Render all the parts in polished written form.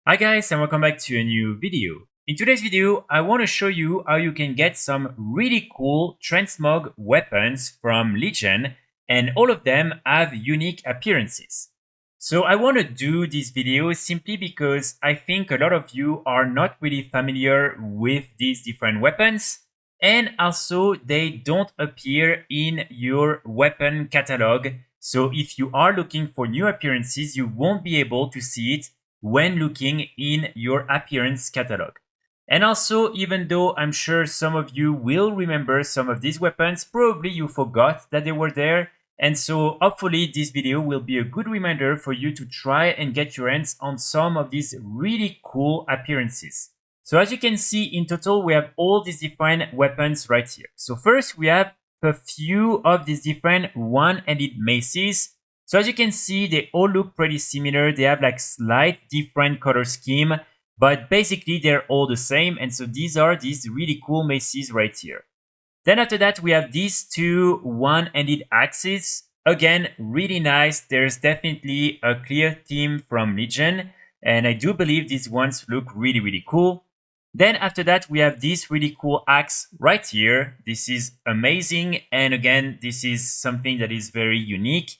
Hi guys, and welcome back to a new video. In today's video, I want to show you how you can get some really cool Transmog weapons from Legion, and all of them have unique appearances. So I want to do this video simply because I think a lot of you are not really familiar with these different weapons, and also they don't appear in your weapon catalog. So if you are looking for new appearances, you won't be able to see it when looking in your appearance catalog. And also, even though I'm sure some of you will remember some of these weapons, probably you forgot that they were there. And so hopefully this video will be a good reminder for you to try and get your hands on some of these really cool appearances. So as you can see, in total, we have all these different weapons right here. So first we have a few of these different one-handed maces. So as you can see, they all look pretty similar. They have like slight different color scheme, but basically they're all the same. And so these are these really cool maces right here. Then after that, we have these two one-handed axes. Again, really nice. There's definitely a clear theme from Legion, and I do believe these ones look really, really cool. Then after that, we have this really cool axe right here. This is amazing. And again, this is something that is very unique.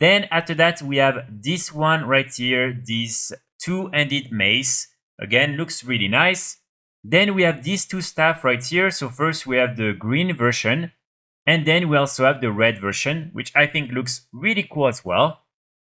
Then after that, we have this one right here, this two-handed mace. Again, looks really nice. Then we have these two staff right here. So first we have the green version, and then we also have the red version, which I think looks really cool as well.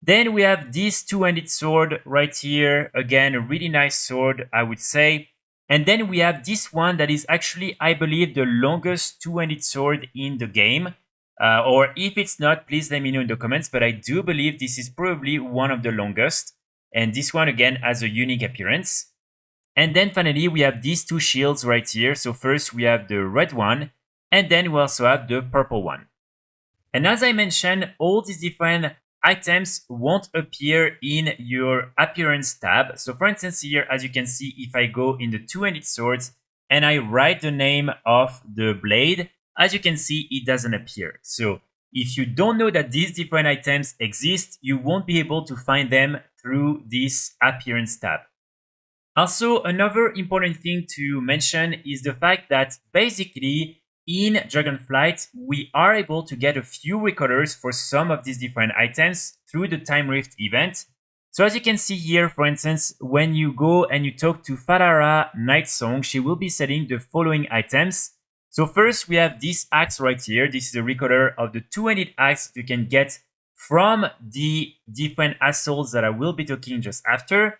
Then we have this two-handed sword right here. Again, a really nice sword, I would say. And then we have this one that is actually, I believe, the longest two-handed sword in the game. Or if it's not, please let me know in the comments. But I do believe this is probably one of the longest. And this one, again, has a unique appearance. And then finally, we have these two shields right here. So first we have the red one, and then we also have the purple one. And as I mentioned, all these different items won't appear in your appearance tab. So for instance here, as you can see, if I go in the two-handed swords and I write the name of the blade, as you can see, it doesn't appear. So if you don't know that these different items exist, you won't be able to find them through this appearance tab. Also, another important thing to mention is the fact that basically in Dragonflight, we are able to get a few Recolors for some of these different items through the Time Rift event. So as you can see here, for instance, when you go and you talk to Falara Nightsong, she will be selling the following items. So first we have this axe right here. This is a Recolor of the two-handed axe that you can get from the different assaults that I will be talking just after.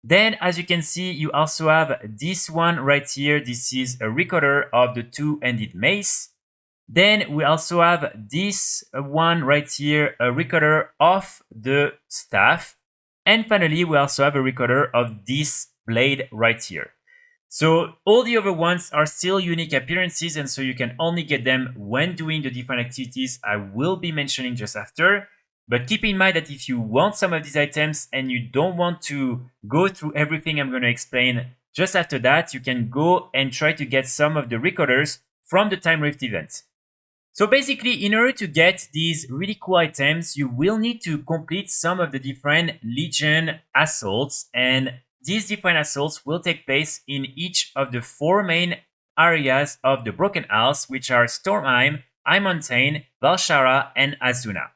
Then, as you can see, you also have this one right here. This is a recolor of the two-handed mace. Then we also have this one right here, a recolor of the staff. And finally, we also have a recolor of this blade right here. So all the other ones are still unique appearances, and so you can only get them when doing the different activities I will be mentioning just after. But keep in mind that if you want some of these items and you don't want to go through everything I'm going to explain just after that, you can go and try to get some of the Recolors from the Time Rift event. So basically, in order to get these really cool items, you will need to complete some of the different Legion assaults, and these different assaults will take place in each of the four main areas of the Broken Isles, which are Stormheim, High Mountain, Valshara, and Azuna.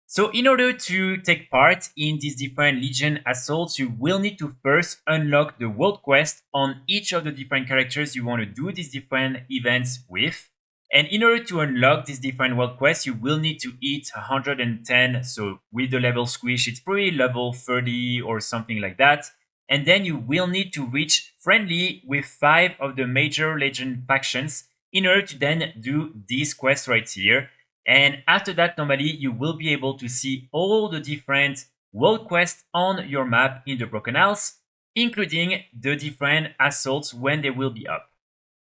So in order to take part in these different Legion assaults, you will need to first unlock the world quest on each of the different characters you want to do these different events with. And in order to unlock these different world quests, you will need to hit 110. So with the level squish, it's probably level 30 or something like that. And then you will need to reach friendly with 5 of the major Legion factions in order to then do this quest right here. And after that, normally you will be able to see all the different world quests on your map in the Broken Isles, including the different assaults when they will be up.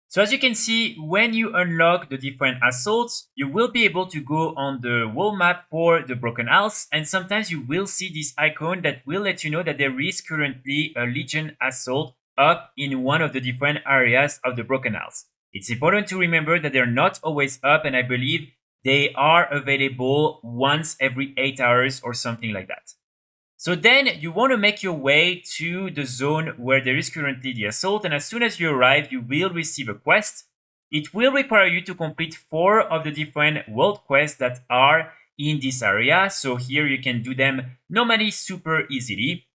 So as you can see, when you unlock the different assaults, you will be able to go on the world map for the Broken Isles, and sometimes you will see this icon that will let you know that there is currently a Legion assault up in one of the different areas of the Broken Isles. It's important to remember that they're not always up, and I believe they are available once every 8 hours or something like that. So then you want to make your way to the zone where there is currently the assault, and as soon as you arrive, you will receive a quest. It will require you to complete 4 of the different world quests that are in this area. So here you can do them normally super easily.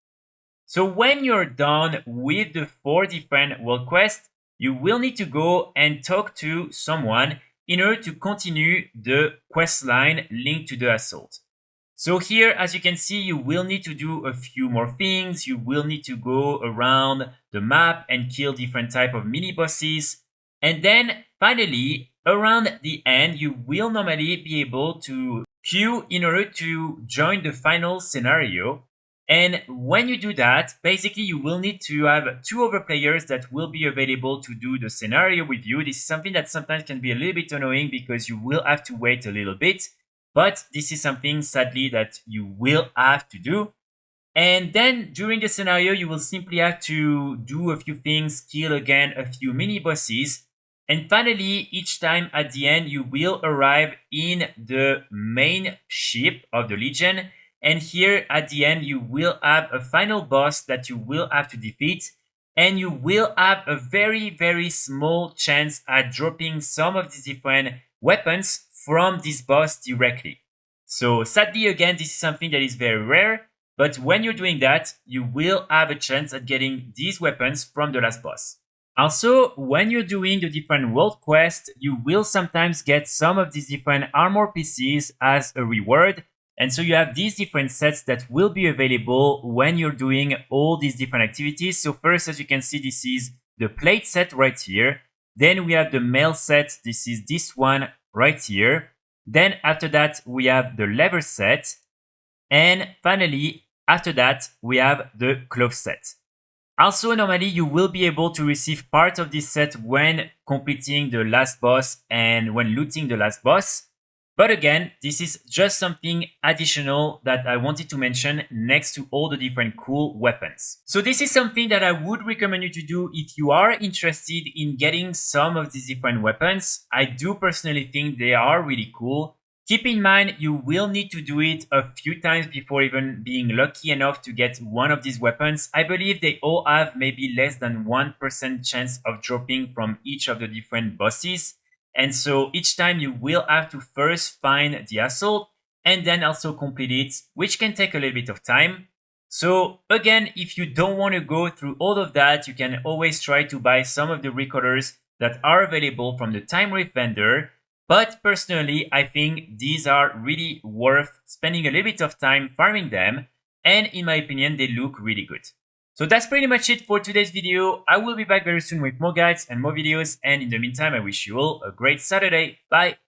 So when you're done with the 4 different world quests, you will need to go and talk to someone in order to continue the quest line linked to the assault. So here, as you can see, you will need to do a few more things. You will need to go around the map and kill different type of mini bosses. And then finally, around the end, you will normally be able to queue in order to join the final scenario. And when you do that, basically you will need to have 2 other players that will be available to do the scenario with you. This is something that sometimes can be a little bit annoying because you will have to wait a little bit. But this is something, sadly, that you will have to do. And then during the scenario, you will simply have to do a few things, kill again a few mini bosses. And finally, each time at the end, you will arrive in the main ship of the Legion. And here at the end, you will have a final boss that you will have to defeat. And you will have a very, very small chance at dropping some of these different weapons from this boss directly. So sadly, again, this is something that is very rare, but when you're doing that, you will have a chance at getting these weapons from the last boss. Also, when you're doing the different world quests, you will sometimes get some of these different armor pieces as a reward. And so you have these different sets that will be available when you're doing all these different activities. So first, as you can see, this is the plate set right here. Then we have the mail set. This is this one right here. Then after that, we have the lever set. And finally, after that, we have the glove set. Also, normally you will be able to receive part of this set when completing the last boss and when looting the last boss. But again, this is just something additional that I wanted to mention next to all the different cool weapons. So this is something that I would recommend you to do if you are interested in getting some of these different weapons. I do personally think they are really cool. Keep in mind, you will need to do it a few times before even being lucky enough to get one of these weapons. I believe they all have maybe less than 1% chance of dropping from each of the different bosses. And so each time you will have to first find the assault and then also complete it, which can take a little bit of time. So again, if you don't want to go through all of that, you can always try to buy some of the Recolors that are available from the Time Rift vendor. But personally, I think these are really worth spending a little bit of time farming them. And in my opinion, they look really good. So that's pretty much it for today's video. I will be back very soon with more guides and more videos. And in the meantime, I wish you all a great Saturday. Bye.